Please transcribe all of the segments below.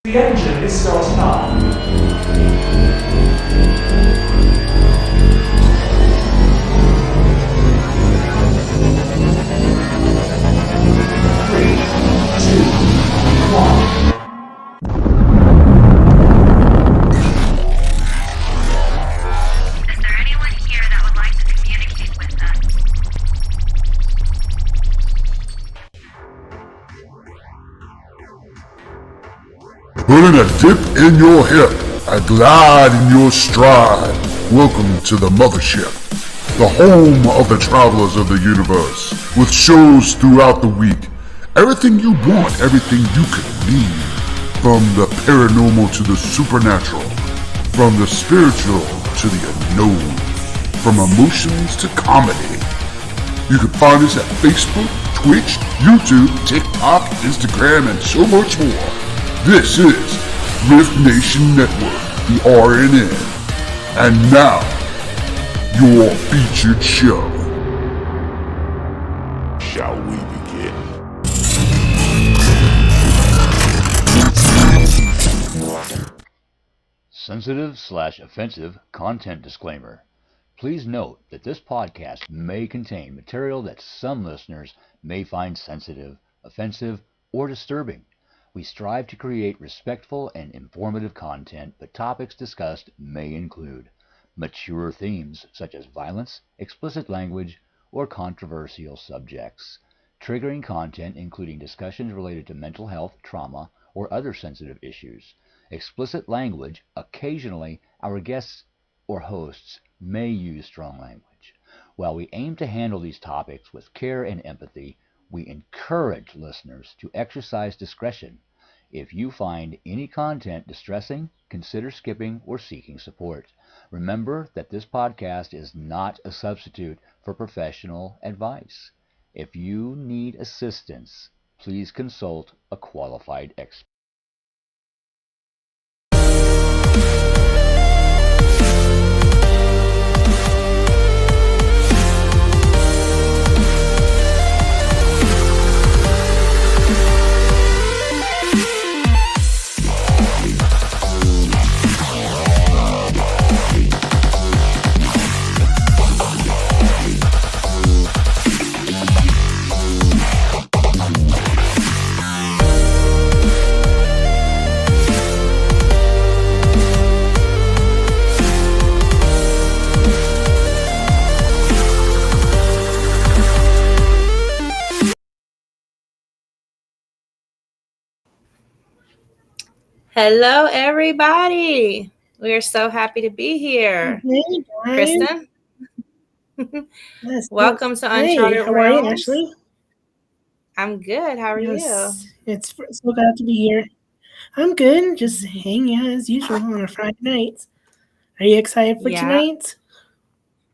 The engine is starting up. Three, two, one. Is there anyone here that would like to communicate with us? Putting a dip in your hip, a glide in your stride. Welcome to the mothership, the home of the travelers of the universe, with shows throughout the week. Everything you want, everything you could need. From the paranormal to the supernatural, from the spiritual to the unknown, from emotions to comedy. You can find us at Facebook, Twitch, YouTube, TikTok, Instagram, and so much more. This is Rift Nation Network, the RNN. And now, your featured show. Shall we begin? Sensitive/offensive content disclaimer. Please note that this podcast may contain material that some listeners may find sensitive, offensive, or disturbing. We strive to create respectful and informative content, but topics discussed may include mature themes such as violence, explicit language, or controversial subjects, triggering content including discussions related to mental health, trauma, or other sensitive issues, explicit language. Occasionally, our guests or hosts may use strong language. While we aim to handle these topics with care and empathy, we encourage listeners to exercise discretion. If you find any content distressing, consider skipping or seeking support. Remember that this podcast is not a substitute for professional advice. If you need assistance, please consult a qualified expert. Hello, everybody. We are so happy to be here. Hey, guys. Kristen, Yes, welcome to hey, Uncharted how are you, Realms. Ashley? I'm good. How are Yes, it's so glad to be here. I'm good, just hanging out as usual on a Friday night. Are you excited for Yeah. tonight?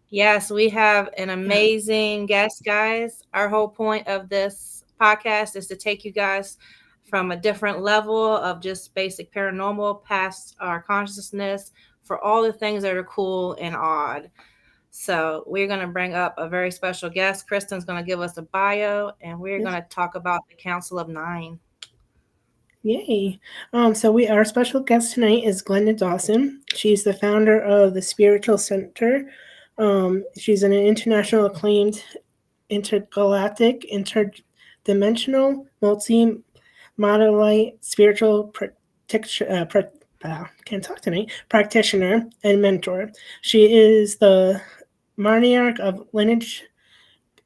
Yes, we have an amazing guest, guys. Our whole point of this podcast is to take you guys from a different level of just basic paranormal past our consciousness for all the things that are cool and odd. So we're going to bring up a very special guest. Kristen's going to give us a bio, and we're Yes. going to talk about the Council of Nine. Yay. So our special guest tonight is Glenda Dawson. She's the founder of the Spiritual Center. She's an international acclaimed intergalactic, interdimensional, multi-modalite spiritual practitioner and mentor. She is the matriarch of lineage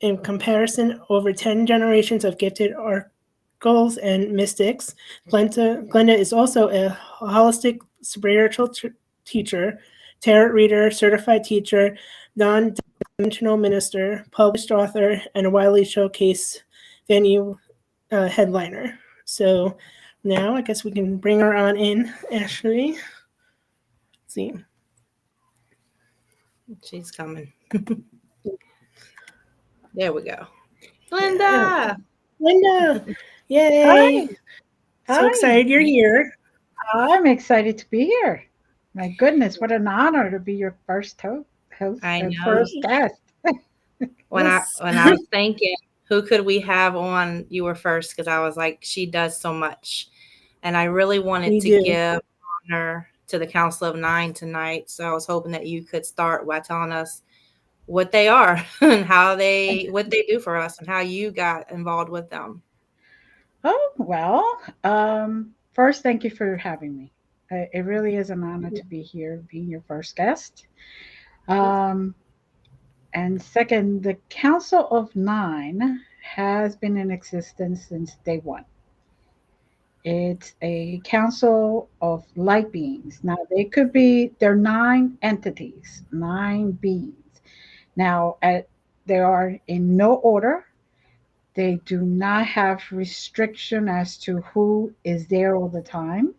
in comparison over 10 generations of gifted oracles and mystics. Glenda is also a holistic spiritual teacher, tarot reader, certified teacher, non-dimensional minister, published author, and a widely showcase venue headliner. So now I guess we can bring her on in, Ashley. Let's see. She's coming. There we go. Glenda! Linda! Yay! So excited you're here. I'm excited to be here. My goodness, what an honor to be your first host I and know. first guest. When I was thinking, who could we have on? You were first because I was like, she does so much. And I really wanted We to do. give honor to the Council of Nine tonight. So I was hoping that you could start by telling us what they are and what they do for us and how you got involved with them. Oh, well, first, thank you for having me. It really is an honor to be here, being your first guest. Um, and second, the Council of Nine has been in existence since day one. It's a council of light beings. Now, they're nine entities, nine beings. Now, they are in no order. They do not have restriction as to who is there all the time,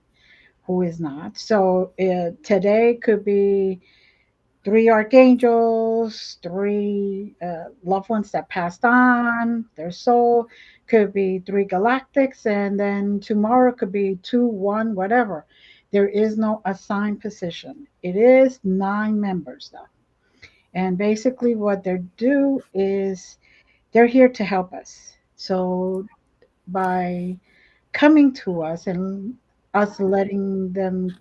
who is not. So today could be three archangels, three loved ones that passed on, their soul could be three galactics, and then tomorrow could be two, one, whatever. There is no assigned position. It is nine members, though. And basically, what they do is they're here to help us. So by coming to us and us letting them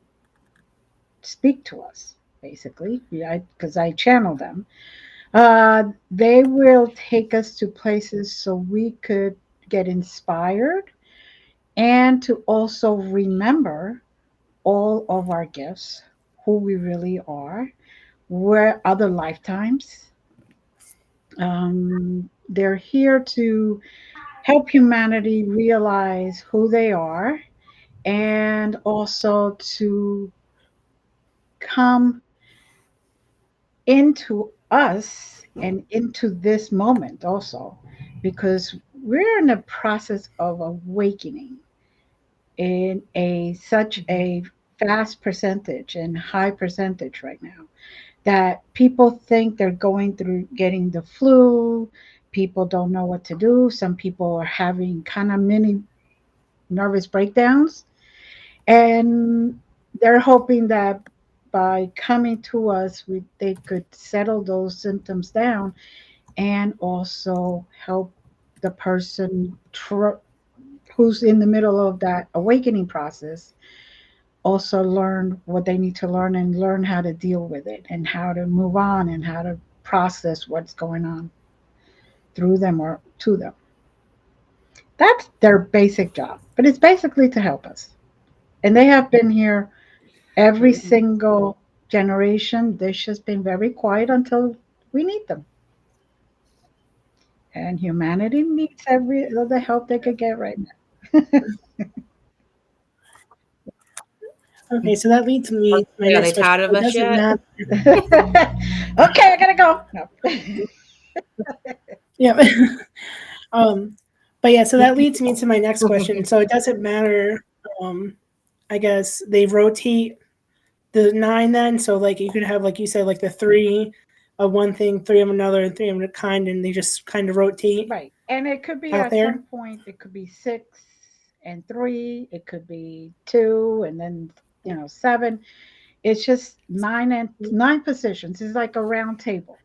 speak to us, basically, because I channel them, they will take us to places so we could get inspired and to also remember all of our gifts, who we really are, where other lifetimes. They're here to help humanity realize who they are and also to come into us and into this moment also, because we're in the process of awakening in a such a fast percentage and high percentage right now that people think they're going through getting the flu. People don't know what to do. Some people are having kind of mini nervous breakdowns, and they're hoping that by coming to us, they could settle those symptoms down and also help the person who's in the middle of that awakening process also learn what they need to learn and learn how to deal with it and how to move on and how to process what's going on through them or to them. That's their basic job, but it's basically to help us. And they have been here every single generation. They've just been very quiet until we need them. And humanity needs every the help they could get right now. Okay, so that leads me to my Are they next question. tired of It us doesn't yet? matter. Okay, I gotta go. No. Yeah. But yeah, so that leads me to my next question. So it doesn't matter. Um, I guess they rotate the nine then. So like you could have, like you said, like the three of one thing, three of another, and three of a kind, and they just kind of rotate Right. And it could be out at some there. point, it could be six and three, it could be two, and then, seven. It's just nine positions. It's like a round table,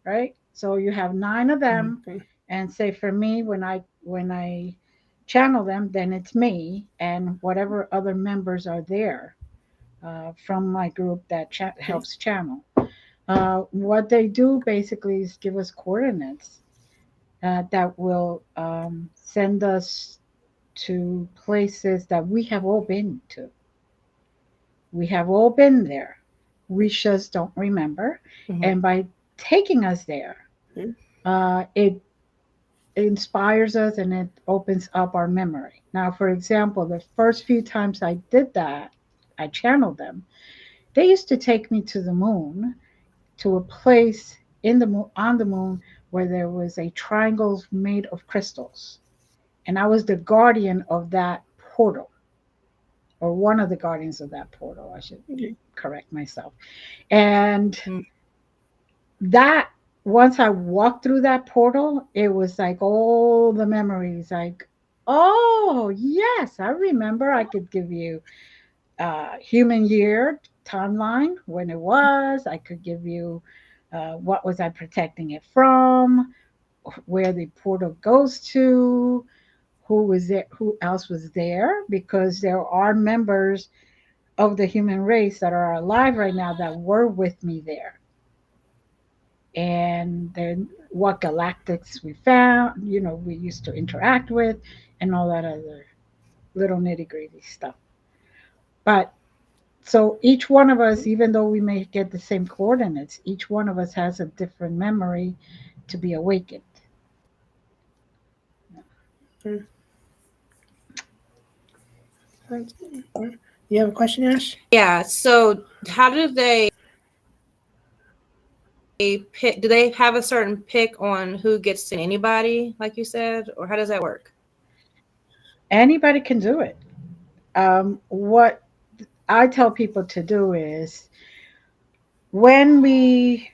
right? So you have nine of them, Okay. and say for me, when I channel them, then it's me and whatever other members are there from my group that helps channel. What they do basically is give us coordinates that will send us to places that we have all been to. We have all been there. We just don't remember. Mhm. And by taking us there, it inspires us and it opens up our memory. Now, for example, the first few times I did that, I channeled them. They used to take me to the moon, to a place in the moon, on the moon, where there was a triangle made of crystals, and I was the guardian of that portal, or one of the guardians of that portal. I should correct myself. And Mm. that once I walked through that portal, it was like all the memories. Like, oh yes, I remember. I could give you human year timeline when it was. I could give you what was I protecting it from, where the portal goes to, who else was there, because there are members of the human race that are alive right now that were with me there. And then what galactics we found, we used to interact with, and all that other little nitty gritty stuff. But so each one of us, even though we may get the same coordinates, each one of us has a different memory to be awakened. You have a question, Ash? Yeah. So how do they pick? Do they have a certain pick on who gets to anybody, like you said, or how does that work? Anybody can do it. What I tell people to do is, when we,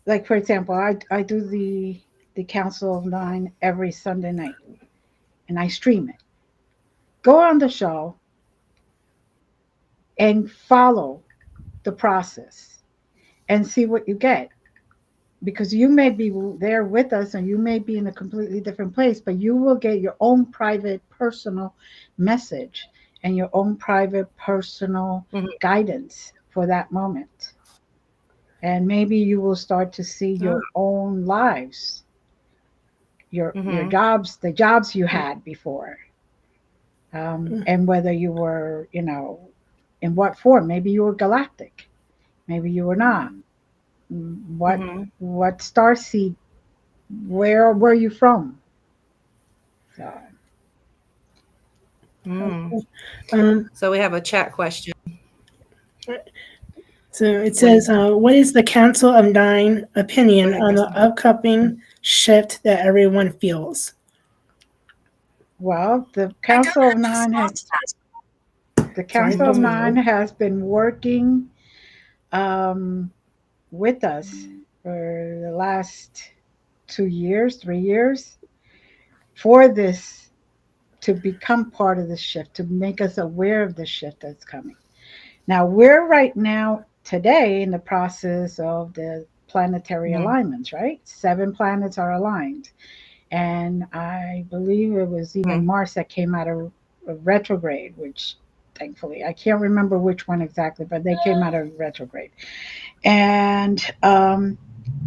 like, for example, I do the Council of Nine every Sunday night, and I stream it. Go on the show and follow the process and see what you get. Because you may be there with us and you may be in a completely different place, but you will get your own private, personal message and your own private, personal guidance for that moment. And maybe you will start to see your own lives, your jobs, the jobs you had before, and whether you were, in what form. Maybe you were galactic, maybe you were not. What star seed? Where were you from? So, So we have a chat question. So it says, what is the Council of Nine opinion on the upcoming shift that everyone feels? well, the Council of Nine has been working with us for the last 2 years, 3 years, for this to become part of the shift, to make us aware of the shift that's coming. Now, we're right now, today, in the process of the planetary alignments, right? 7 planets are aligned. And I believe it was even Mars that came out of retrograde, which thankfully, I can't remember which one exactly, but they came out of retrograde. And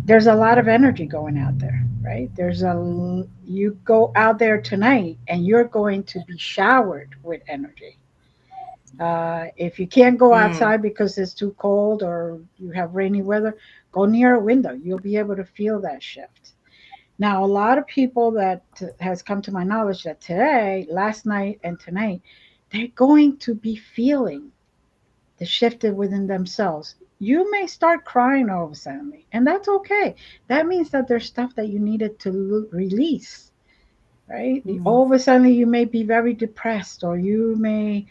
there's a lot of energy going out there, right? You go out there tonight and you're going to be showered with energy. If you can't go outside because it's too cold or you have rainy weather, go near a window. You'll be able to feel that shift. Now, a lot of people that has come to my knowledge that today, last night and tonight, they're going to be feeling the shift within themselves. You may start crying all of a sudden, and that's okay. That means that there's stuff that you needed to release, right? All of a sudden, you may be very depressed, or you may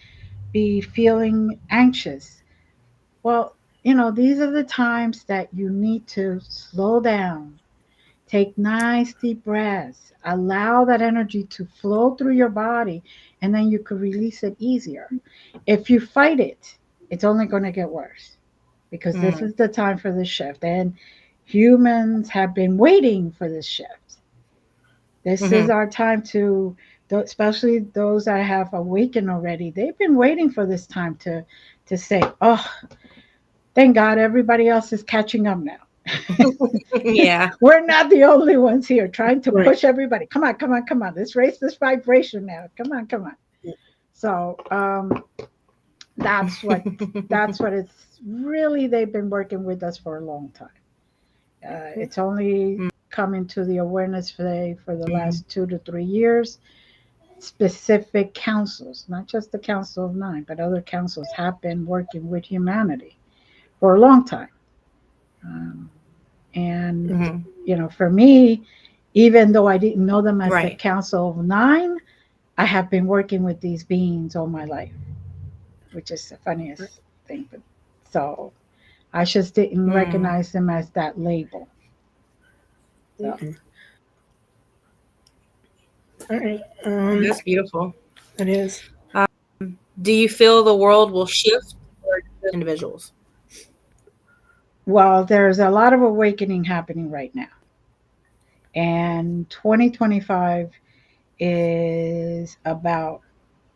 be feeling anxious. Well, these are the times that you need to slow down, take nice deep breaths, allow that energy to flow through your body, and then you could release it easier. If you fight it, it's only going to get worse, because this is the time for the shift. And humans have been waiting for this shift. This is our time to, especially those that have awakened already, they've been waiting for this time to say, oh, thank God everybody else is catching up now. Yeah. We're not the only ones here trying to push everybody. Come on, come on, come on. Let's raise this vibration now. Come on, come on. So that's what it's really, they've been working with us for a long time. It's only coming to the awareness for the last 2 to 3 years. Specific councils, not just the Council of Nine, but other councils have been working with humanity for a long time. And for me, even though I didn't know them as the Council of Nine, I have been working with these beings all my life, which is the funniest thing. But so I just didn't recognize them as that label. So. All right. That's beautiful. It is. Do you feel the world will shift for individuals? Well, there's a lot of awakening happening right now. And 2025 is about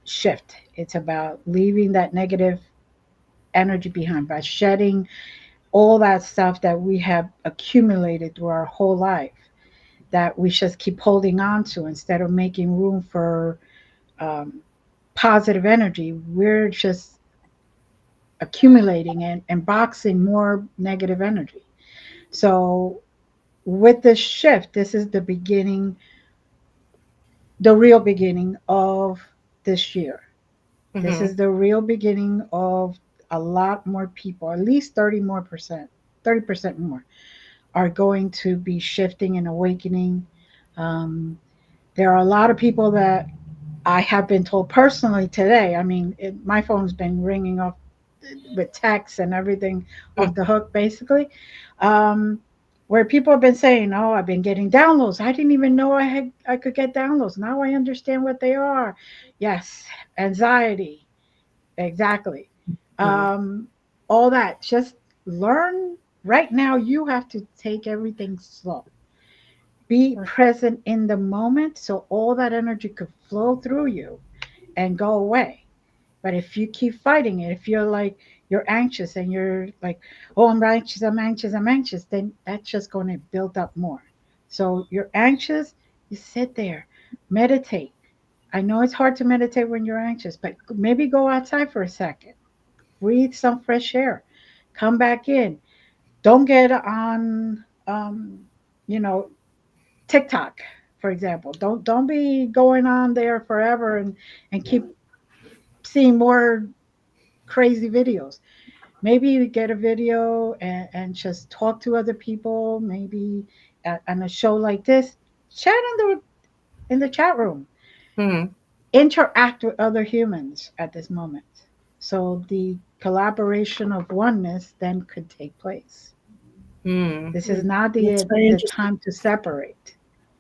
shift. It's about leaving that negative energy behind by shedding all that stuff that we have accumulated through our whole life that we just keep holding on to instead of making room for um, positive energy. We're just accumulating and boxing more negative energy. So, with this shift, this is the beginning, the real beginning of this year. This Mm-hmm. is the real beginning of a lot more people, at least 30 more percent, 30% more are going to be shifting and awakening. Um, there are a lot of people that I have been told personally today. I mean, my phone's been ringing off with texts and everything off the hook, basically. Um, where people have been saying, "Oh, I've been getting downloads. I didn't even know I could get downloads. Now I understand what they are." Yes, anxiety, exactly. Mm-hmm. Um, all that. Just learn. Right now, you have to take everything slow. Be present in the moment so all that energy could flow through you and go away. But if you keep fighting it, if you're like, you're anxious and you're like, oh, I'm anxious, I'm anxious, I'm anxious, then that's just going to build up more. So you're anxious, you sit there, meditate. I know it's hard to meditate when you're anxious, but maybe go outside for a second, breathe some fresh air, come back in. Don't get on, you know, TikTok, for example. Don't be going on there forever and keep seeing more crazy videos. Maybe you get a video and just talk to other people. Maybe on a show like this, chat in the chat room. Mm-hmm. Interact with other humans at this moment. So the collaboration of oneness then could take place. This is not That's very the interesting. time to separate.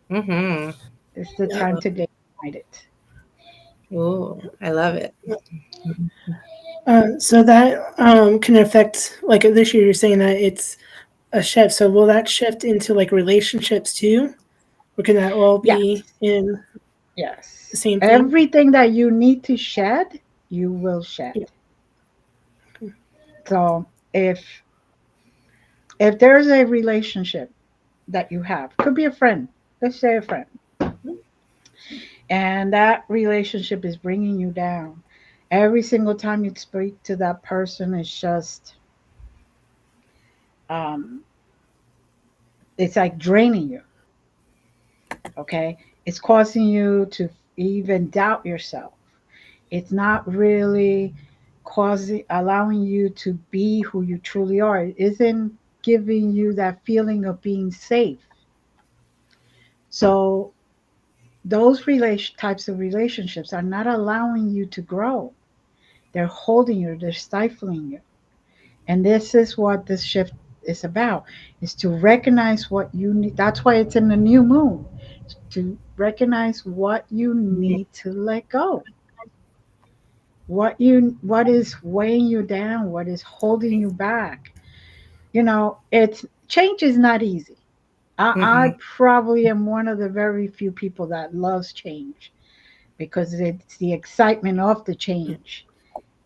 Mm-hmm. It's the Yeah. time to get united. Ooh, I love it. So that can affect, like this year you're saying that it's a shift. So will that shift into like relationships too? Or can that all Yes, be in yes. the same thing? Everything that you need to shed, you will shed. Yeah. So if there's a relationship that you have, could be a friend, let's say a friend, and that relationship is bringing you down. Every single time you speak to that person, um, it's like draining you. Okay, it's causing you to even doubt yourself. It's not really causing allowing you to be who you truly are. It isn't giving you that feeling of being safe. So those types of relationships are not allowing you to grow. They're holding you, they're stifling you. And this is what this shift is about, is to recognize what you need. That's why it's in the new moon, to recognize what you need to let go. What is weighing you down, what is holding you back. It's change is not easy. I Mm-hmm. probably am one of the very few people that loves change because it's the excitement of the change.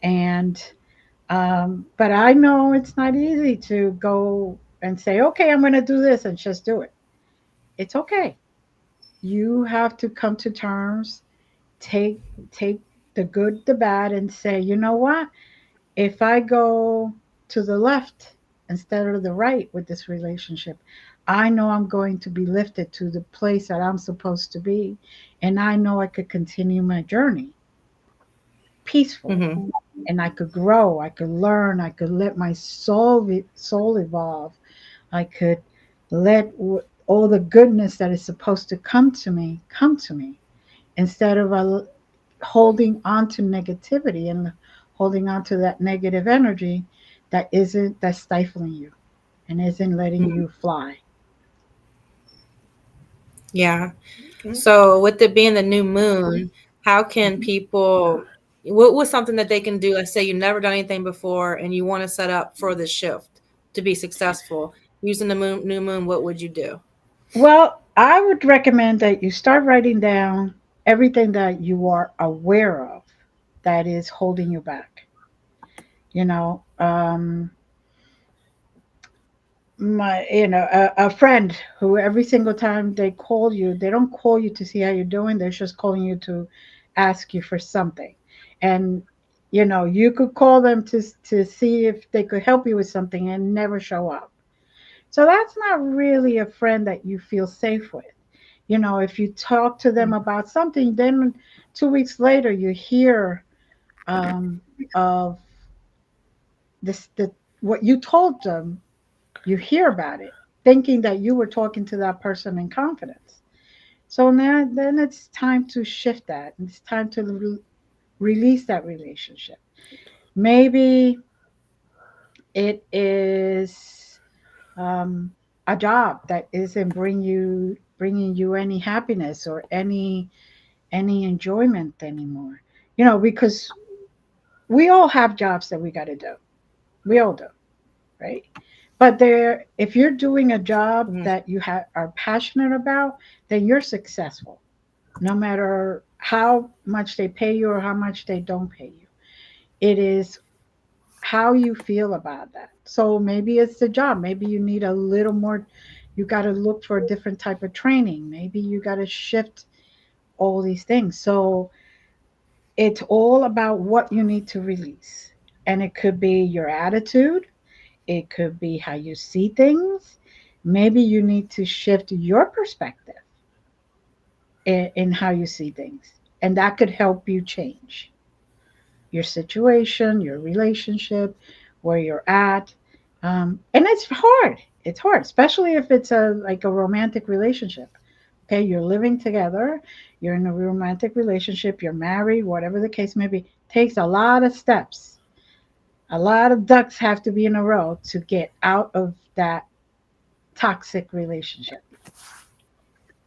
And but I know it's not easy to go and say, okay, I'm going to do this and just do it. It's okay. You have to come to terms, take take the good, the bad, and say, you know what? If I go to the left instead of the right with this relationship, I know I'm going to be lifted to the place that I'm supposed to be, and I know I could continue my journey peaceful, Mm-hmm. and I could grow, I could learn, I could let my soul evolve. I could let all the goodness that is supposed to come to me instead of holding on to negativity and holding on to that negative energy that's stifling you and isn't letting you fly. Yeah. So with it being the new moon, how can people what was something that they can do? Let's say you've never done anything before and you want to set up for this shift to be successful. Using the new moon, what would you do? Well, I would recommend that you start writing down everything that you are aware of that is holding you back. You know, a friend who every single time they call you, they don't call you to see how you're doing. They're just calling you to ask you for something. And you could call them to see if they could help you with something and never show up. So that's not really a friend that you feel safe with. If you talk to them about something, then 2 weeks later you hear um, of the what you told them. You hear about it, thinking that you were talking to that person in confidence. So now, then it's time to shift that. It's time to release that relationship. Maybe it is a job that isn't bringing you any happiness or any enjoyment anymore. Because we all have jobs that we got to do. We all do, right? But if you're doing a job Mhm. that are passionate about, then you're successful, no matter how much they pay you or how much they don't pay you. It is how you feel about that. So maybe it's the job. Maybe you need a little more. You got to look for a different type of training. Maybe you got to shift all these things. So it's all about what you need to release. And it could be your attitude, it could be how you see things. Maybe you need to shift your perspective in how you see things. And that could help you change your situation, your relationship, where you're at. And it's hard. It's hard, especially if it's like a romantic relationship. Okay, you're living together, you're in a romantic relationship, you're married, whatever the case may be. Takes a lot of steps. A lot of ducks have to be in a row to get out of that toxic relationship.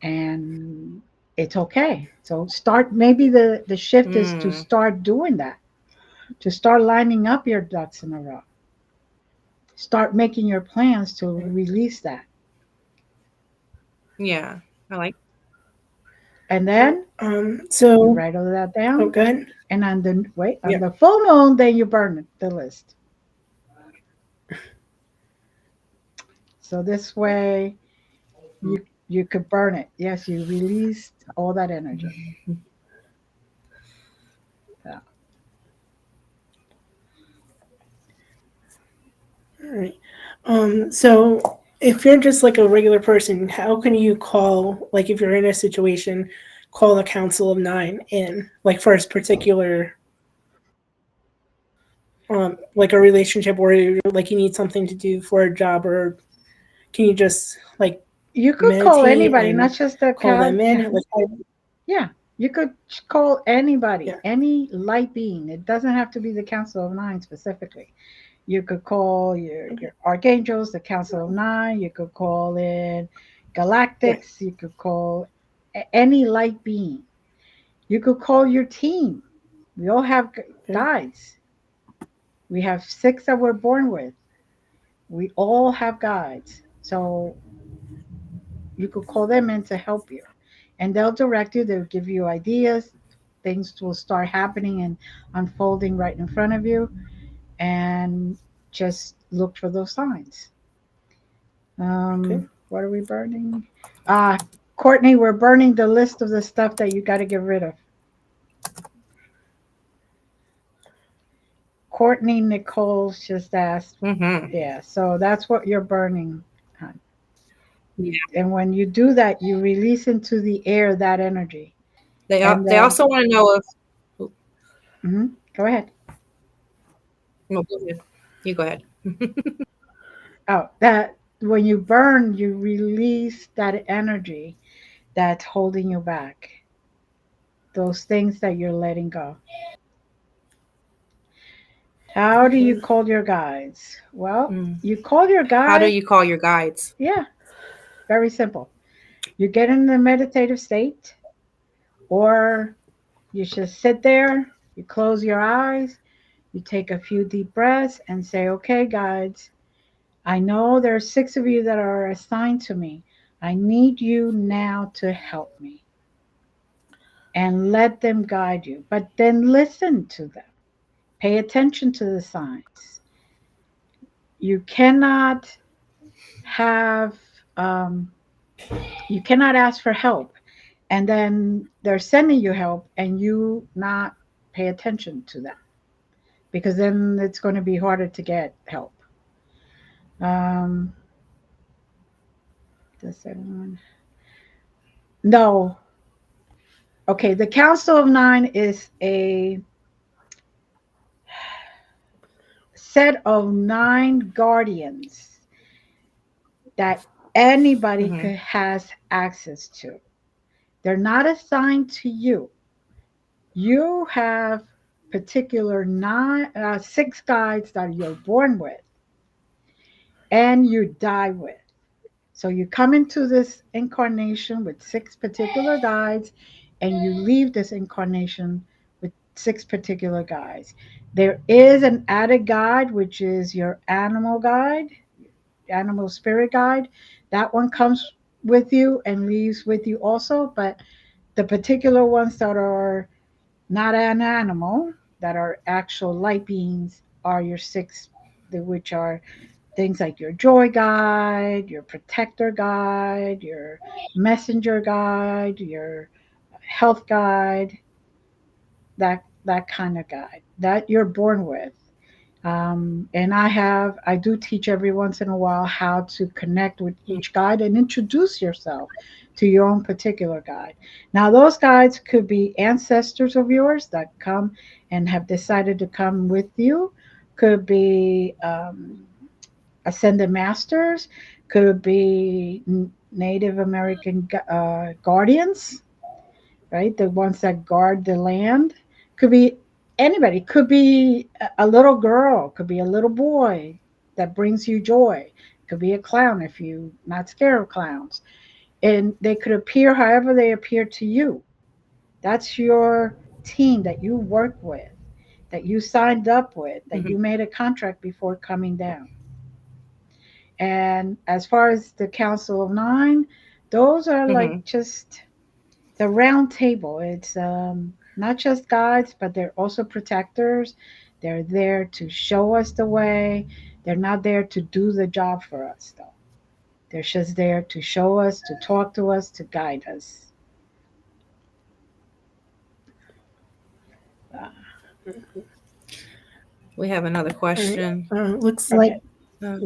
And it's okay. So start, maybe the shift is to Mm, start doing that, to start lining up your ducks in a row. Start making your plans to release that. yeah, I like. And then you So, write all that oh, down. good. And on Yeah. the full moon, then you burn the list. So this way you could burn it. Yes, you released all that energy. Yeah. All right. So if you're just like a regular person, how can you call, like, if you're in a situation, call the Council of Nine in, like, for a particular, like a relationship where you like you need something to do for a job, or can you just like You could call meditate anybody, not and just the call them cat. in? Like, Yeah, you could call anybody, yeah. any light being. It doesn't have to be the Council of Nine specifically. You could call your archangels, the Council of Nine. You could call in Yeah. galactics. You could call any light being. You could call your team. We all have Okay. guides. We have six that we're born with. We all have guides. So you could call them in to help you. And they'll direct you, they'll give you ideas. Things will start happening and unfolding right in front of you. And just look for those signs. Okay. What are we burning? Courtney, we're burning the list of the stuff that you got to get rid of. Courtney Nichols just asked. Mm-hmm. Yeah, so that's what you're burning. Yeah. And when you do that, you release into the air that energy. And They then, also want to know if. go ahead. No, go ahead. You go ahead. Oh, that when you burn, you release that energy that's holding you back. Those things that you're letting go. How do you Okay. call your guides? Well, Mm. you call your How do guide. you call your guides? Yeah, very simple. You get in the meditative state, or you just sit there, you close your eyes, you take a few deep breaths and say, okay, guides, I know there are six of you that are assigned to me. I need you now to help me. and let them guide you. But then listen to them. Pay attention to the signs. You cannot have, um, you cannot ask for help and then they're sending you help and you not pay attention to them because then it's going to be harder to get help. Um, the second one. No. Okay, the Council of Nine is a set of 9 guardians that anybody has access to. They're not assigned to you. You have particular 6 guides that you're born with and you die with. So you come into this incarnation with 6 particular guides and you leave this incarnation with 6 particular guides. There is an added guide, which is your animal guide, animal spirit guide. That one comes with you and leaves with you also, but the particular ones that are not an animal, that are actual light beings, are your 6, which are things like your joy guide, your protector guide, your messenger guide, your health guide, that kind of guide that you're born with. And I do teach every once in a while how to connect with each guide and introduce yourself to your own particular guide. Now, those guides could be ancestors of yours that come and have decided to come with you, could be ascended masters, could be Native American guardians, right? The ones that guard the land. Could be anybody. Could be a little girl, could be a little boy that brings you joy. Could be a clown if you're not scared of clowns. And they could appear however they appear to you. That's your team that you work with, that you signed up with, that you made a contract before coming down. And as far as the Council of Nine, those are like just the round table. It's not just guides, but they're also protectors. They're there to show us the way. They're not there to do the job for us, though. They're just there to show us, to talk to us, to guide us. We have another question. Looks Okay. like, yeah.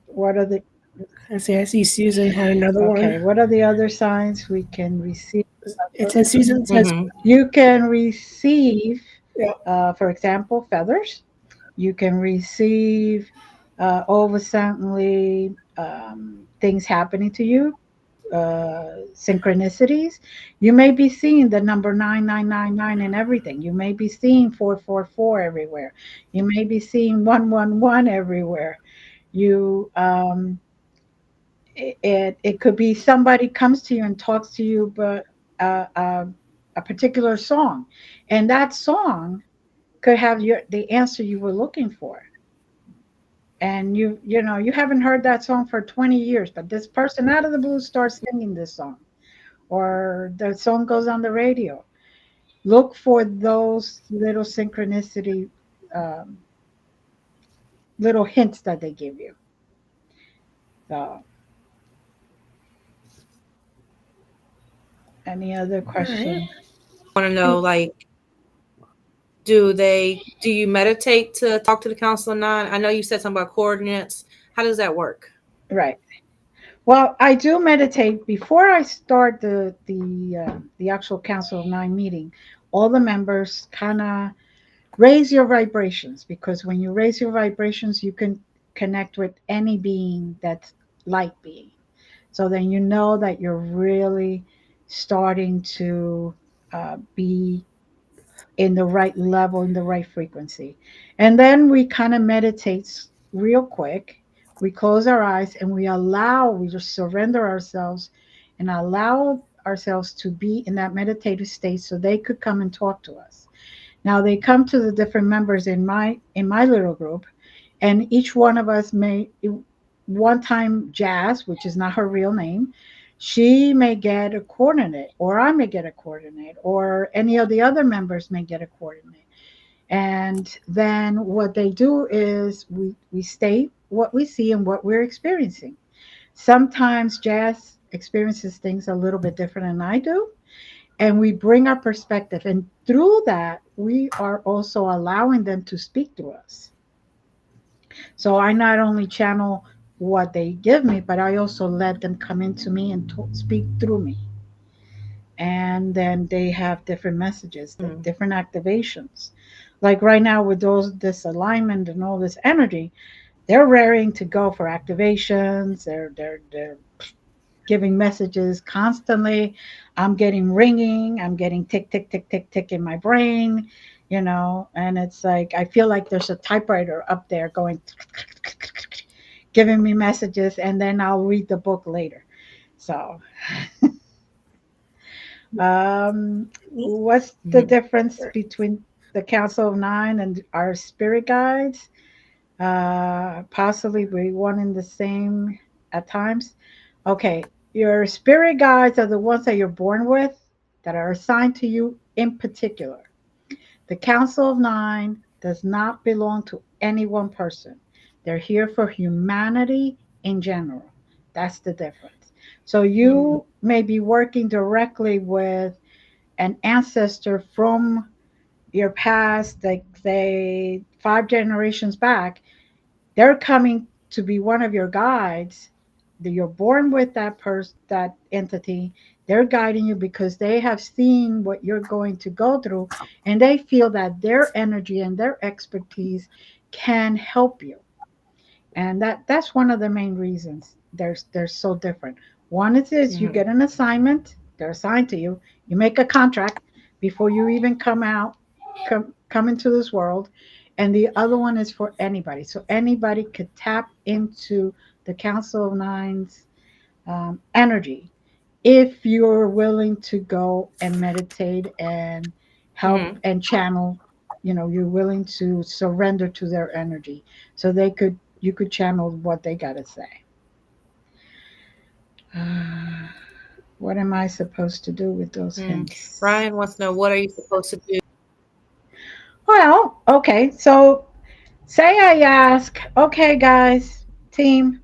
What are the I see Susan had another okay? one. What are the other signs we can receive? It says Susan says, You can receive, yeah. for example, feathers. You can receive oversuddenly things happening to you, synchronicities. You may be seeing the number 9999 and everything. You may be seeing 444 everywhere. You may be seeing 111 everywhere. You it could be somebody comes to you and talks to you, but a particular song, and that song could have the answer you were looking for. And you haven't heard that song for 20 years, but this person out of the blue starts singing this song, or the song goes on the radio. Look for those little synchronicity, little hints that they give you. So, any other questions? I want to know, like, do you meditate to talk to the Council of Nine? I know you said something about coordinates. How does that work? Right. Well, I do meditate before I start the actual Council of Nine meeting. All the members kind of raise your vibrations, because when you raise your vibrations, you can connect with any being that's light being. So then you know that you're really starting to be in the right level, in the right frequency. And then we kind of meditate real quick. We close our eyes and we just surrender ourselves and allow ourselves to be in that meditative state so they could come and talk to us. Now they come to the different members in my little group, and each one of us may, one time Jazz, which is not her real name, She may get a coordinate, or I may get a coordinate, or any of the other members may get a coordinate. And then what they do is we state what we see and what we're experiencing. Sometimes Jazz experiences things a little bit different than I do, and we bring our perspective. And through that, we are also allowing them to speak through us. So I not only channel what they give me, but I also let them come into me and speak through me. And then they have different messages, different activations. Like right now with this alignment and all this energy, they're raring to go for activations. They're giving messages constantly. I'm getting ringing. I'm getting tick tick tick tick tick in my brain, and it's like I feel like there's a typewriter up there going giving me messages, and then I'll read the book later. So what's the difference between the Council of Nine and our spirit guides? Possibly we one and the same at times. Okay, your spirit guides are the ones that you're born with that are assigned to you in particular. The Council of Nine does not belong to any one person. They're here for humanity in general. That's the difference. So you may be working directly with an ancestor from your past, like say 5 generations back. They're coming to be one of your guides. You're born with that entity. They're guiding you because they have seen what you're going to go through, and they feel that their energy and their expertise can help you. And that's one of the main reasons they're so different. One is this: you get an assignment, they're assigned to you. You make a contract before you even come into this world. And the other one is for anybody. So anybody could tap into the Council of Nine's energy if you're willing to go and meditate and help and channel. You're willing to surrender to their energy, so you could channel what they got to say. What am I supposed to do with those hints? Ryan wants to know, what are you supposed to do? Well, okay. So say I ask, okay, guys, team,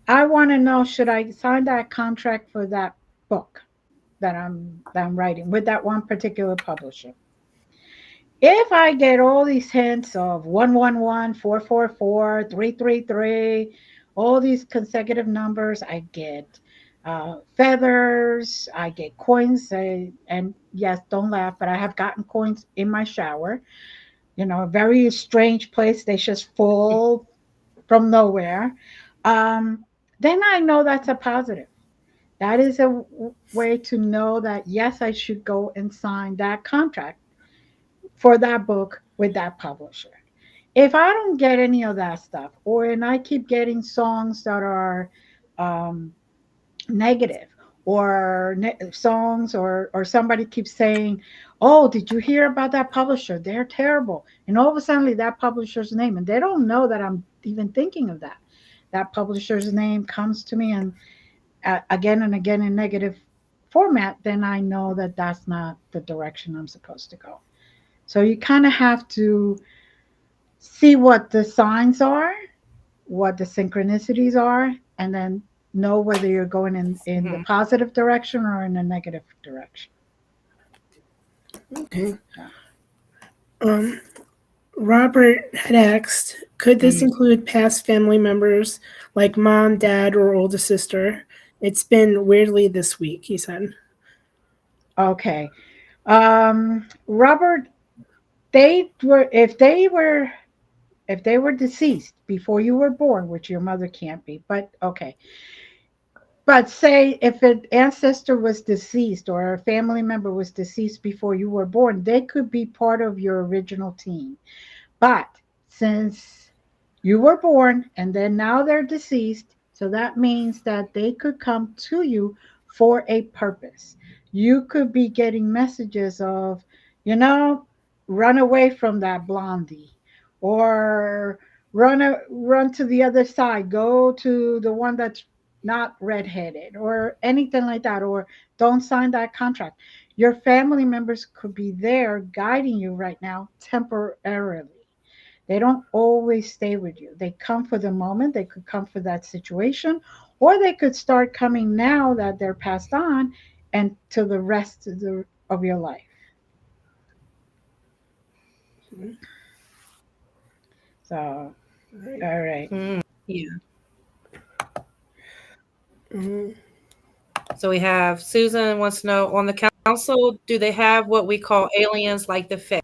I want to know, should I sign that contract for that book that I'm writing with that one particular publisher? If I get all these hints of 111, 444, 333, all these consecutive numbers, I get feathers, I get coins. And yes, don't laugh, but I have gotten coins in my shower. A very strange place. They just fall from nowhere. Then I know that's a positive. That is a way to know that, yes, I should go and sign that contract for that book with that publisher. If I don't get any of that stuff, and I keep getting songs that are um, negative, or songs, or somebody keeps saying, oh, did you hear about that publisher? They're terrible. And all of a sudden that publisher's name, and they don't know that I'm even thinking of that publisher's name comes to me, and again and again in negative format, then I know that that's not the direction I'm supposed to go. So you kind of have to see what the signs are, what the synchronicities are, and then know whether you're going in the positive direction or in the negative direction. Okay. Robert had asked, could this include past family members like mom, dad, or older sister? It's been weirdly this week, he said. Okay. Robert, if they were deceased before you were born, which your mother can't be, but okay. But say if an ancestor was deceased or a family member was deceased before you were born, they could be part of your original team. But since you were born and then now they're deceased, so that means that they could come to you for a purpose. You could be getting messages of, run away from that blondie, or run to the other side, go to the one that's not redheaded or anything like that, or don't sign that contract. Your family members could be there guiding you right now temporarily. They don't always stay with you. They come for the moment, they could come for that situation, or they could start coming now that they're passed on and to the rest of your life. So, all right. Yeah. Mhm. So we have Susan wants to know on the council, do they have what we call aliens like the Fae?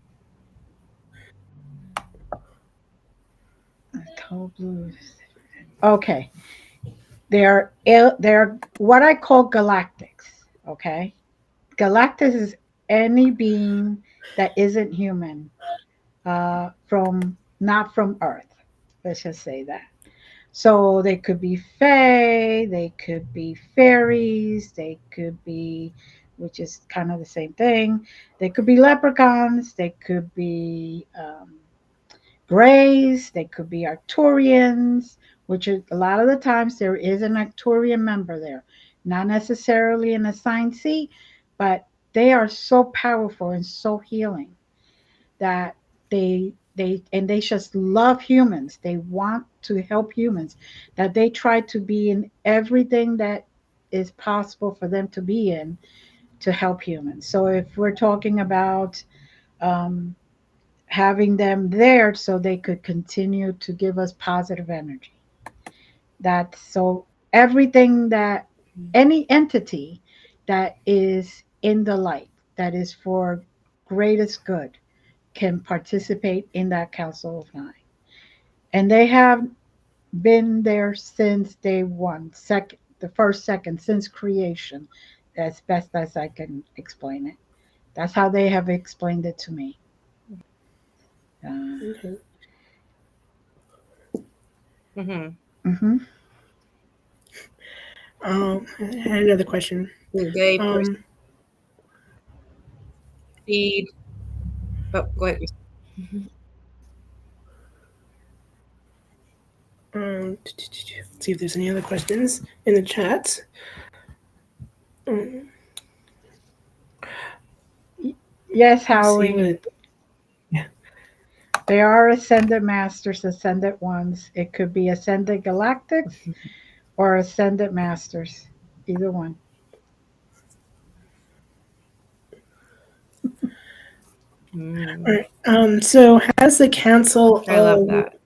Cold blues. Okay. They're what I call galactics. Okay. Galactus is any being that isn't human, from not from Earth. Let's just say that. So they could be fae, they could be fairies, they could be, which is kind of the same thing. They could be leprechauns, they could be greys, they could be Arcturians, which is a lot of the times there is an Arcturian member there, not necessarily in a assigned seat, but they are so powerful and so healing that they just love humans. They want to help humans. That they try to be in everything that is possible for them to be in to help humans. So if we're talking about um, having them there so they could continue to give us positive energy, that so everything that any entity that is in the light that is for greatest good can participate in that Council of Nine. And they have been there since day one, second, the first second, since creation, as best as I can explain it. That's how they have explained it to me. Okay. Mm-hmm. Mm-hmm. I had another question. They Um, proceed. Oh, go ahead. see if there's any other questions in the chat. Um, Yes, let's see Howie. what. Yeah. They are ascended masters, ascended ones. It could be ascended galactics or ascended masters, either one. All right. So has the Council I love of that.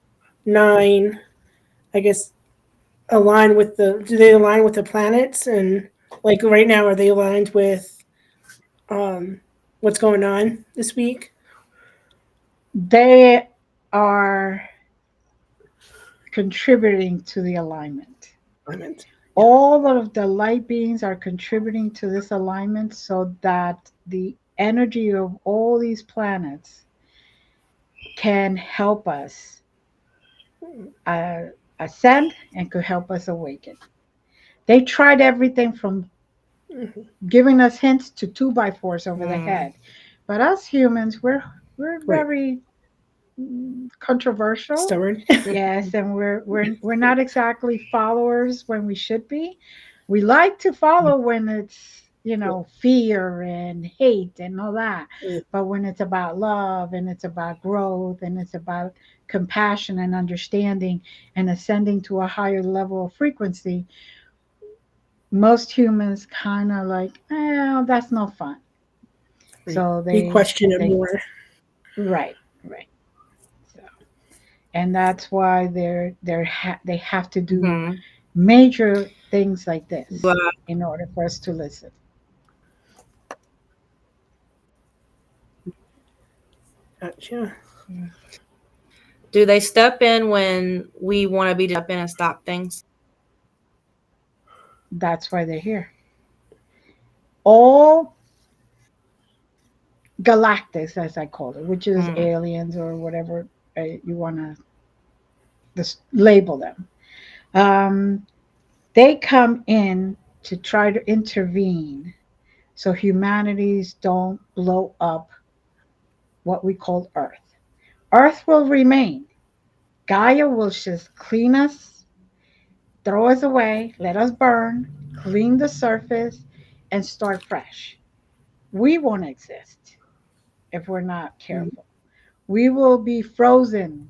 Nine, I guess, align with the? Do they align with the planets? And like right now, are they aligned with what's going on this week? They are contributing to the alignment. Alignment. All of the light beings are contributing to this alignment so that the energy of all these planets can help us uh, ascend and could help us awaken. They tried everything from Mhm. giving us hints to two by fours over the Mm. head, but us humans, we're Right. very controversial. Stubborn. Yes, and we're not exactly followers when we should be. We like to follow when it's, fear and hate and all that. But when it's about love and it's about growth and it's about compassion and understanding and ascending to a higher level of frequency, most humans kind of like, that's no fun. So We question it they more. right, right. So, and that's why they have to do Mm-hmm. major things like this But in order for us to listen. Gotcha. do they step in when we want to be to step in and stop things? That's why they're here. All galactics, as I call it, which is Mm. aliens or whatever you want to label them, they come in to try to intervene so humanities don't blow up what we call Earth. Earth will remain. Gaia will just clean us throw us away, let us burn, clean the surface, and start fresh. We won't exist if we're not careful. We will be frozen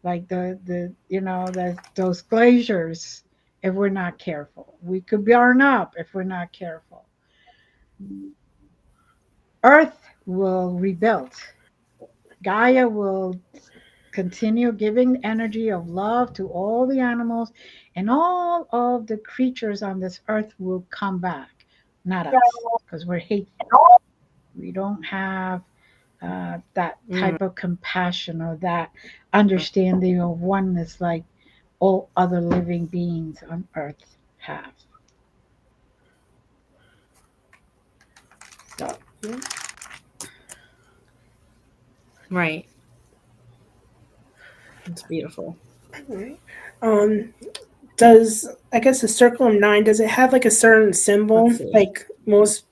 like those glaciers if we're not careful. We could burn up if we're not careful. Earth will rebuild. Gaia will continue giving energy of love to all the animals, and all of the creatures on this earth will come back. Not us, because we're hateful. We don't have that Mm. type of compassion or that understanding of oneness like all other living beings on earth have. So, Right. It's beautiful. Right. Um, does I guess the circle of nine, does it have like a certain symbol? Let's see. Like most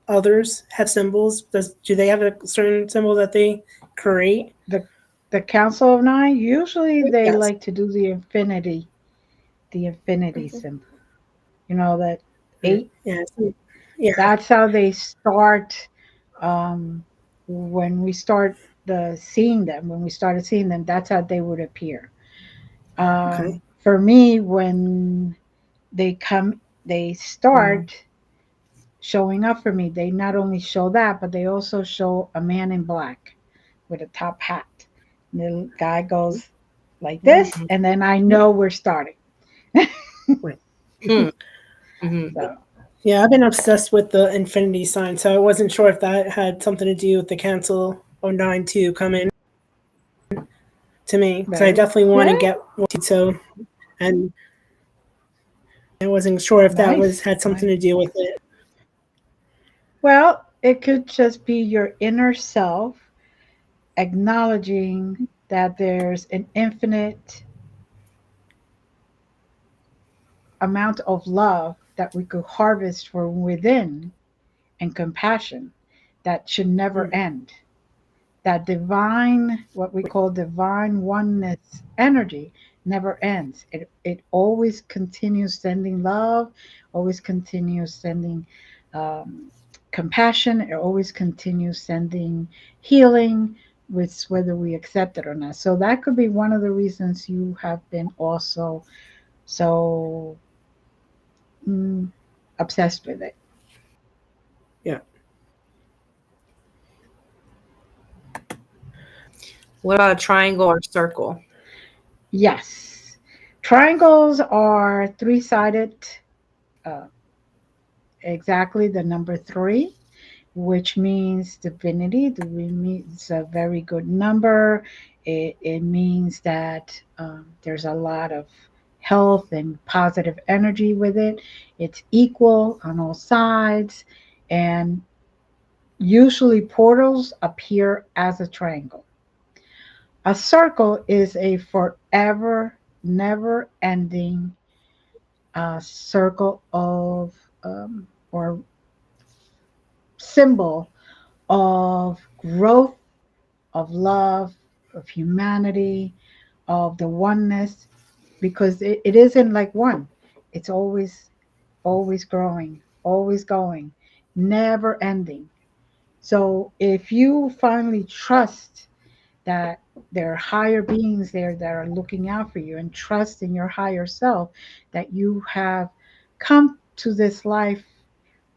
others have symbols. Do they have a certain symbol that they create? the Council of Nine, usually they Yes. like to do the infinity Mhm. symbol. You know, that eight. Yes. Yeah. That's how they start. Um, when we start when we started seeing them, that's how they would appear. Okay. For me, when they start showing up for me. They not only show that, but they also show a man in black with a top hat. And the guy goes like this, and then I know we're starting. Hmm. Mhm. So, Yeah, I've been obsessed with the infinity sign, so I wasn't sure if that had something to do with the Council of Nine to come in to me. So I very definitely want to yeah, get one. So, and I wasn't sure if that was nice, had something nice. to do with it. Well, it could just be your inner self acknowledging that there's an infinite amount of love that we could harvest from within and compassion that should never end. That divine, what we call divine oneness energy, never ends. It always continues sending love, always continues sending um, compassion, it always continues sending healing, with whether we accept it or not. So that could be one of the reasons you have been also so mm, obsessed with it. Yeah. What about a triangle or circle? Yes. Triangles are three sided, uh, exactly the number three, which means divinity. It's a very good number. It means that there's a lot of health and positive energy with it. It's equal on all sides. And usually portals appear as a triangle. A circle is a forever, never ending circle of or symbol of growth, of love, of humanity, of the oneness, because it isn't like one. It's always growing, always going, never ending. So if you finally trust that there are higher beings there that are looking out for you, and trust in your higher self that you have come to this life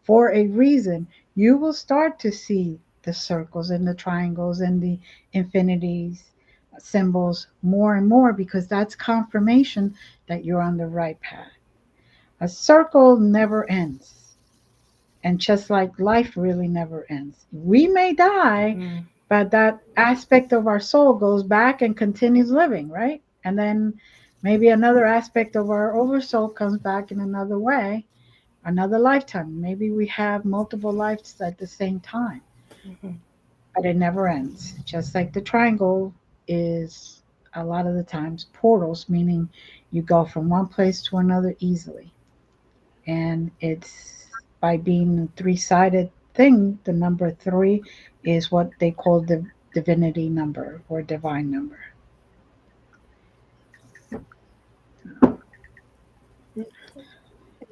for a reason, you will start to see the circles and the triangles and the infinities symbols more and more, because that's confirmation that you're on the right path. A circle never ends. And just like life really never ends. We may die, Mm. but that aspect of our soul goes back and continues living, right? And then maybe another aspect of our oversoul comes back in another way, another lifetime. Maybe we have multiple lives at the same time, Mhm. but it never ends. Just like the triangle is a lot of the times portals, meaning you go from one place to another easily. And it's by being a three-sided thing, the number three is what they call the divinity number or divine number.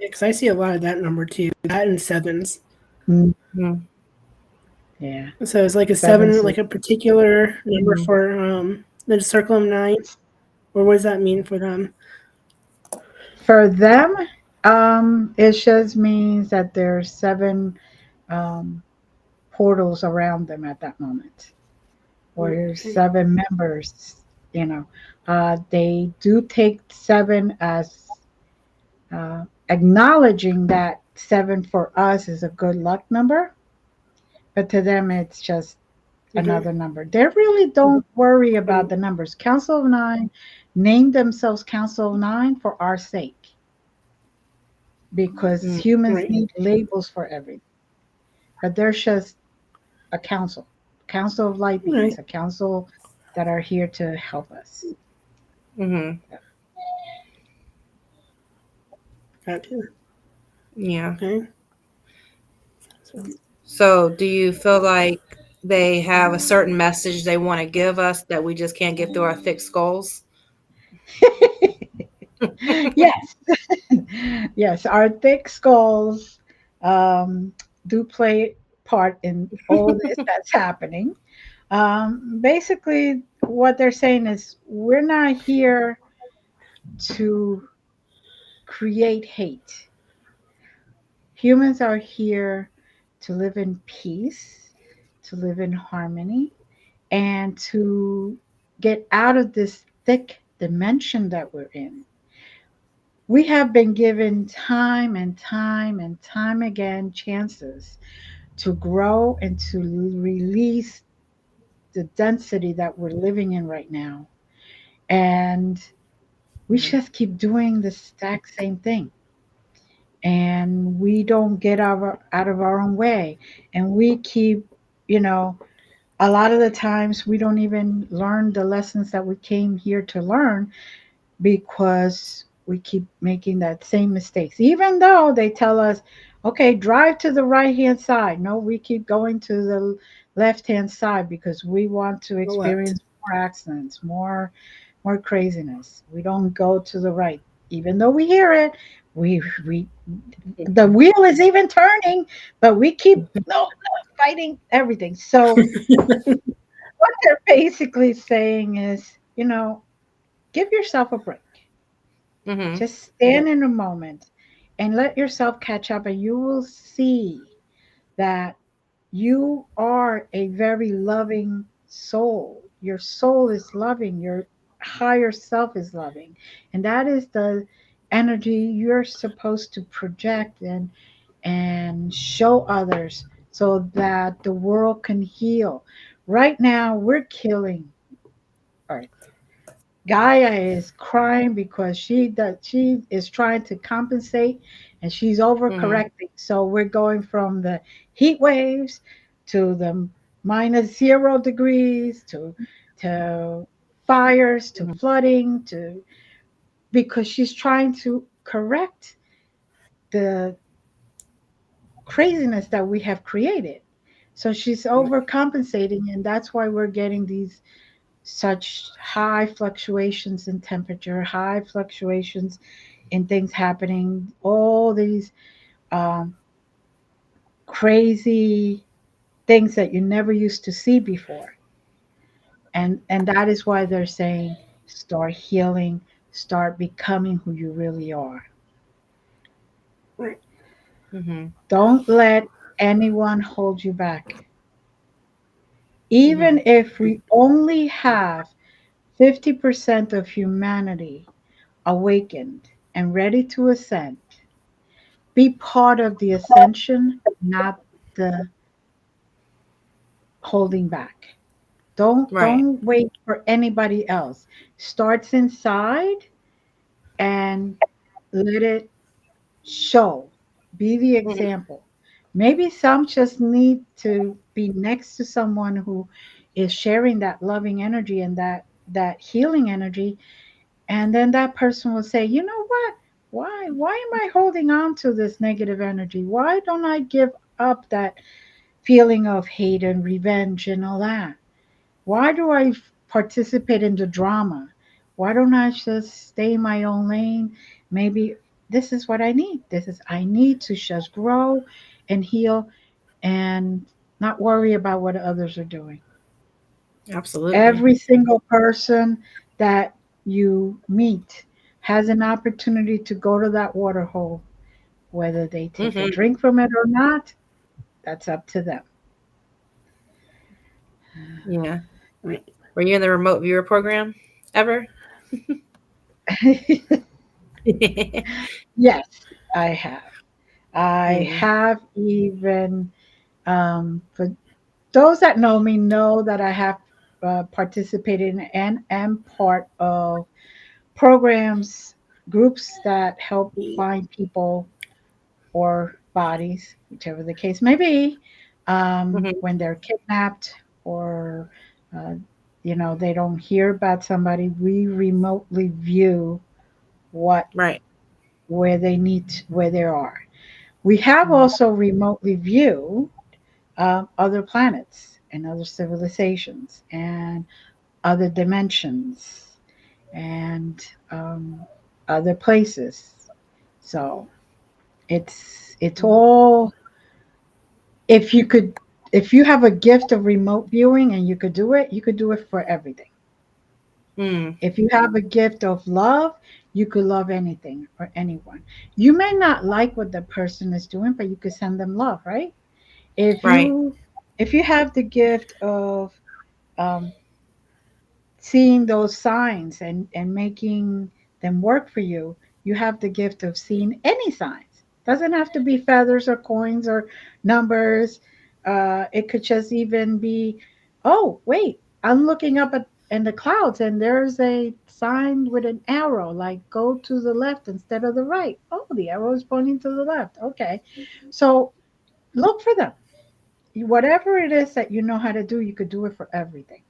Because I see a lot of that number too. That and sevens. Mm, Mhm. yeah, So it's like a seven, sevens. like a particular number Mhm. for the circle of nine, or what does that mean for them? For them, it just means that there's seven um, portals around them at that moment, or there's Okay. seven members. You know, they do take seven as acknowledging that seven for us is a good luck number, but to them it's just Okay. another number. They really don't worry about the numbers. Council of Nine named themselves Council of Nine for our sake because humans Right. need labels for everything. But they're just a council, council of light beings, Right. a council that are here to help us. Mhm. Gotcha. Yeah. Okay. So, So, do you feel like they have a certain message they want to give us that we just can't get through our thick skulls? Yes, yes, our thick skulls um, do play part in all this that's happening. Basically, what they're saying is we're not here to create hate. Humans are here to live in peace, to live in harmony, and to get out of this thick dimension that we're in. We have been given time and time and time again chances to grow and to release the density that we're living in right now. And we just keep doing the exact same thing. And we don't get out of our own way. And we keep, you know, a lot of the times we don't even learn the lessons that we came here to learn because we keep making that same mistakes. Even though they tell us, okay, drive to the right hand side. No, we keep going to the left hand side because we want to the left. experience more accidents, more craziness. We don't go to the right. Even though we hear it, we the wheel is even turning, but we keep no fighting everything. So what they're basically saying is, give yourself a break. Mhm. Just stand in a moment and let yourself catch up, and you will see that you are a very loving soul. Your soul is loving, your higher self is loving. And that is the energy you're supposed to project and show others so that the world can heal. Right now, we're killing Earth. Gaia is crying because she is trying to compensate and she's Mhm. overcorrecting. So we're going from the heat waves to the -0 degrees to fires to Mhm. flooding to because she's trying to correct the craziness that we have created. So she's overcompensating, and that's why we're getting these such high fluctuations in temperature, high fluctuations in things happening, all these um, crazy things that you never used to see before. And that is why they're saying start healing, start becoming who you really are. Right. Mhm. Don't let anyone hold you back. Even Mhm. if we only have 50% of humanity awakened and ready to ascend, be part of the ascension, not the holding back. Don't Right. don't wait for anybody else. Starts inside and let it show. Be the Mhm. example. Maybe some just need to be next to someone who is sharing that loving energy and that healing energy, and then that person will say, "You know what? Why am I holding on to this negative energy? Why don't I give up that feeling of hate and revenge and all that? Why do I participate in the drama? Why don't I just stay in my own lane? Maybe this is what I need. I need to just grow and heal and not worry about what others are doing. Absolutely. Every single person that you meet has an opportunity to go to that water hole. Whether they take a Hmm. drink from it or not, that's up to them. Yeah. Were you in the remote viewer program ever? Yes, I have. I Mm. have even, for those that know that I have participated in and am part of programs, groups that help find people or bodies, whichever the case may be, Mhm. when they're kidnapped or, uh, they don't hear about somebody. We remotely view what Right. where they are. We have Mhm. also remotely viewed other planets and other civilizations and other dimensions and other places. So it's all, if you could, if you have a gift of remote viewing and you could do it for everything. Mm. If you have a gift of love, you could love anything or anyone. You may not like what the person is doing, but you could send them love, right? If Right. you if you have the gift of um, seeing those signs and making them work for you, you have the gift of seeing any signs. Doesn't have to be feathers or coins or numbers. It could just even be, oh wait, I'm looking up at in the clouds and there's a sign with an arrow, like go to the left instead of the right. Oh, the arrow is pointing to the left. Okay, so look for them. Whatever it is that you know how to do, you could do it for everything.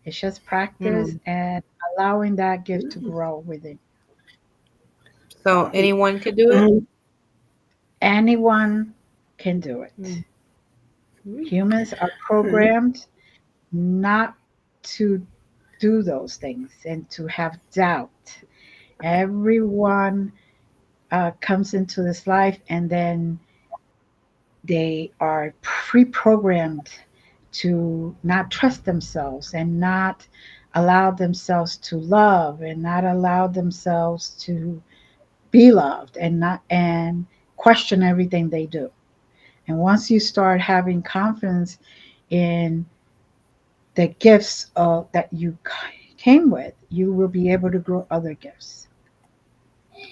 It's just practice Mm. and allowing that gift to grow within. So anyone could do it. Um, Anyone can do it. Mm. Mm. Humans are alright. programmed not to do those things and to have doubt. Everyone comes into this life and then they are pre programmed to not trust themselves and not allow themselves to love and not allow themselves to be loved and not and question everything they do. And once you start having confidence in the gifts that you came with, you will be able to grow other gifts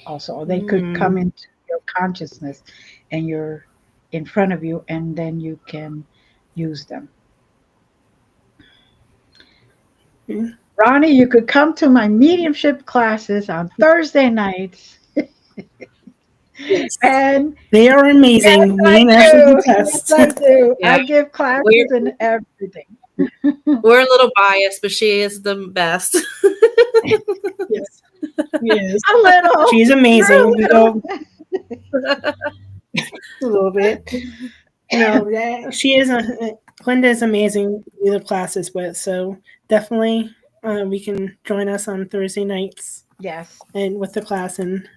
also. They could come Mm. into your consciousness and you're in front of you, and then you can use them. Yeah. Ronnie, you could come to my mediumship classes on Thursday nights. Yes. And They are yes, amazing. Me I and Ashley can do. Yes, test. I do. Yeah. I give We're classes and everything. we're a little biased, but she is the best. Yes. Yes. A little. She's You're a amazing. We little. go a little bit. No, she is Glenda is amazing to do the classes with. So definitely, we can join us on Thursday nights Yes. and with the class and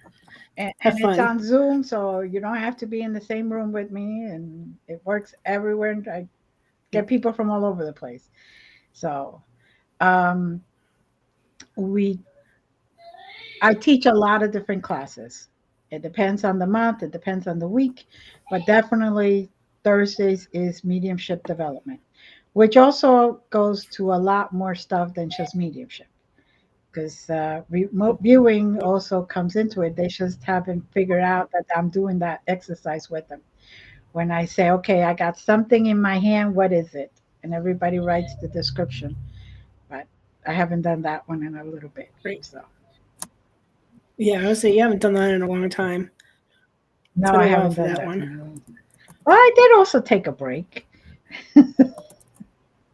And have it's fun. on Zoom, so you don't have to be in the same room with me, and it works everywhere. And I get people from all over the place. So um, we I teach a lot of different classes. It depends on the month, it depends on the week, but definitely Thursdays is mediumship development, which also goes to a lot more stuff than just mediumship. Because remote viewing also comes into it. They just haven't figured out that I'm doing that exercise with them. When I say, okay, I got something in my hand, what is it? And everybody writes the description. But I haven't done that one in a little bit. Right. So Yeah, I would say you haven't done that in a long time. It's no, been I a while haven't for done that that. one. No. Well, I did also take a break.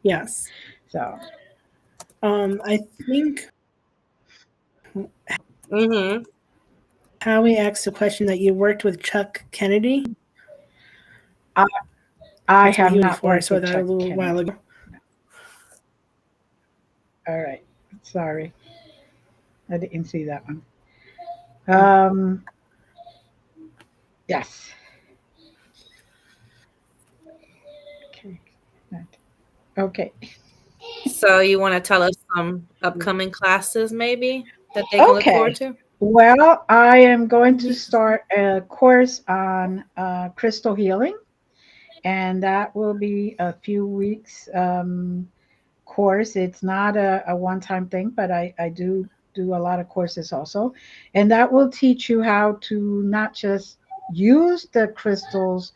Yes. So I think Mm-hmm. Howie asked the question that you worked with Chuck Kennedy. I, I That's what have he was not before. I worked saw with that a Chuck little while Kennedy. ago. All right. Sorry. I didn't see that one. Um, Yes. Okay. Okay. So you want to tell us some upcoming classes maybe that they can look forward Okay. to? Well, I am going to start a course on crystal healing, and that will be a few weeks course. It's not a one-time thing, but I do a lot of courses also, and that will teach you how to not just use the crystals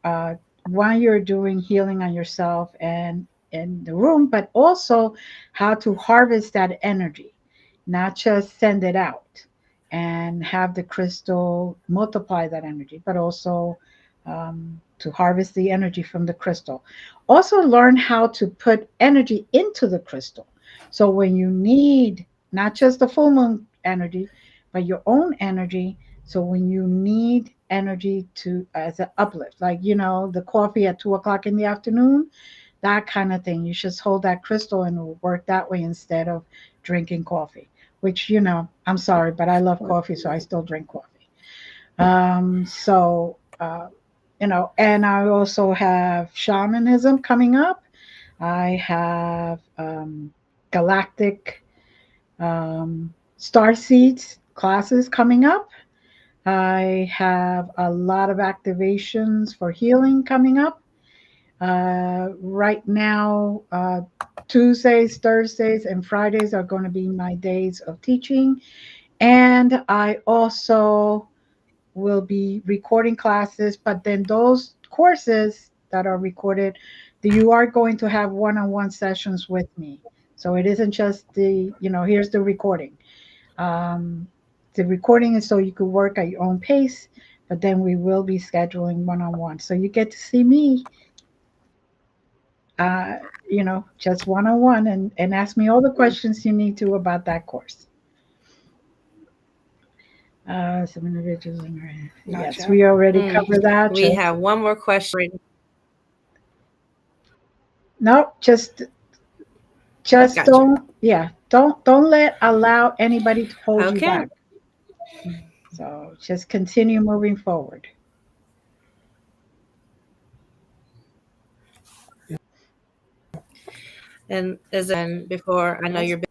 uh, while you're doing healing on yourself and in the room, but also how to harvest that energy, not just send it out and have the crystal multiply that energy, but also to harvest the energy from the crystal. Also, learn how to put energy into the crystal. So, when you need not just the full moon energy, but your own energy, so when you need energy to as an uplift, like the coffee at 2 o'clock in the afternoon, that kind of thing, you just hold that crystal and it will work that way instead of drinking coffee. Which I'm sorry, but I love coffee, so I still drink coffee. And I also have shamanism coming up. I have galactic star seeds classes coming up. I have a lot of activations for healing coming up. Right now, Tuesdays, Thursdays, and Fridays are going to be my days of teaching. And I also will be recording classes, but then those courses that are recorded, you are going to have one-on-one sessions with me. So it isn't just here's the recording. The recording is so you could work at your own pace, but then we will be scheduling one-on-one. So you get to see me, just one-on-one and ask me all the questions you need to about that course. Some individuals. Yes, Gotcha. we already covered that. We have one more question. No, just Gotcha. don't allow anybody to hold you Okay. back. So just continue moving forward. And before, I know you're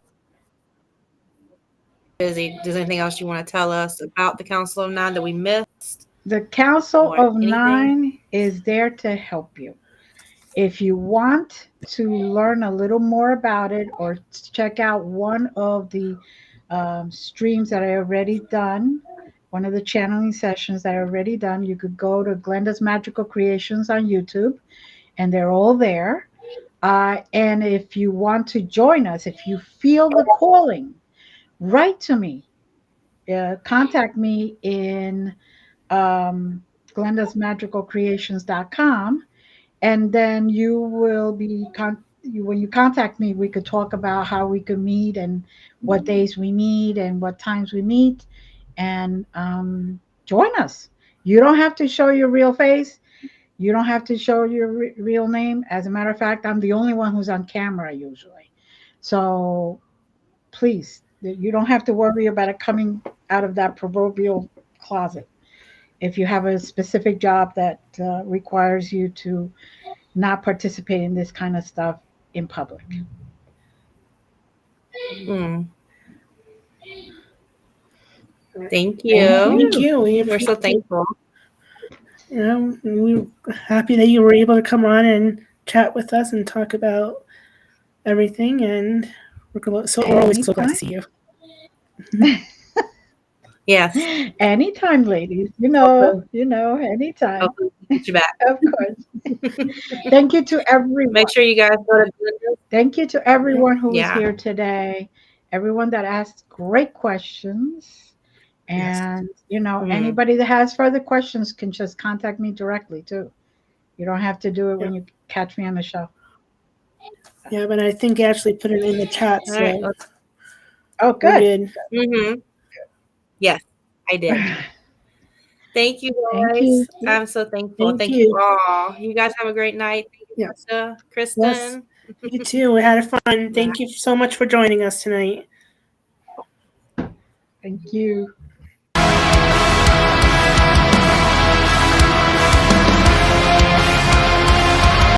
busy. Does anything else you want to tell us about the Council of Nine that we missed? The Council Or of anything? Nine is there to help you. If you want to learn a little more about it or check out one of the streams that I already done, one of the channeling sessions that I already done, you could go to Glenda's Magical Creations on YouTube, and they're all there. And if you want to join us, if you feel the calling, write to me. Contact me in glendasmagicalcreations.com, and then you will be when you contact me, we could talk about how we could meet and what days we meet and what times we meet, and join us. You don't have to show your real face. You don't have to show your real name. As a matter of fact, I'm the only one who's on camera usually. So please, you don't have to worry about it coming out of that proverbial closet. If you have a specific job that requires you to not participate in this kind of stuff in public. Mm. Thank you. Thank you. We're so thankful. We're happy that you were able to come on and chat with us and talk about everything. And we're always so glad to see you. Yes. Anytime, ladies. Anytime. Hopefully we'll get you back. Of course. Thank you to everyone. Make sure you guys go to Glenda. Thank you to everyone who was Yeah. here today. Everyone that asked great questions. And anybody that has further questions can just contact me directly too. You don't have to do it when you catch me on the show. Yeah, but I think Ashley put it in the chat. All right. So Oh, good. Mm-hmm. Yes, I did. Thank you, guys. Thank you. I'm so thankful. Thank Thank you. you all. You guys have a great night. Thank you, Yeah. Kristen. Yes, you too. We had fun. Thank you so much for joining us tonight. Thank you.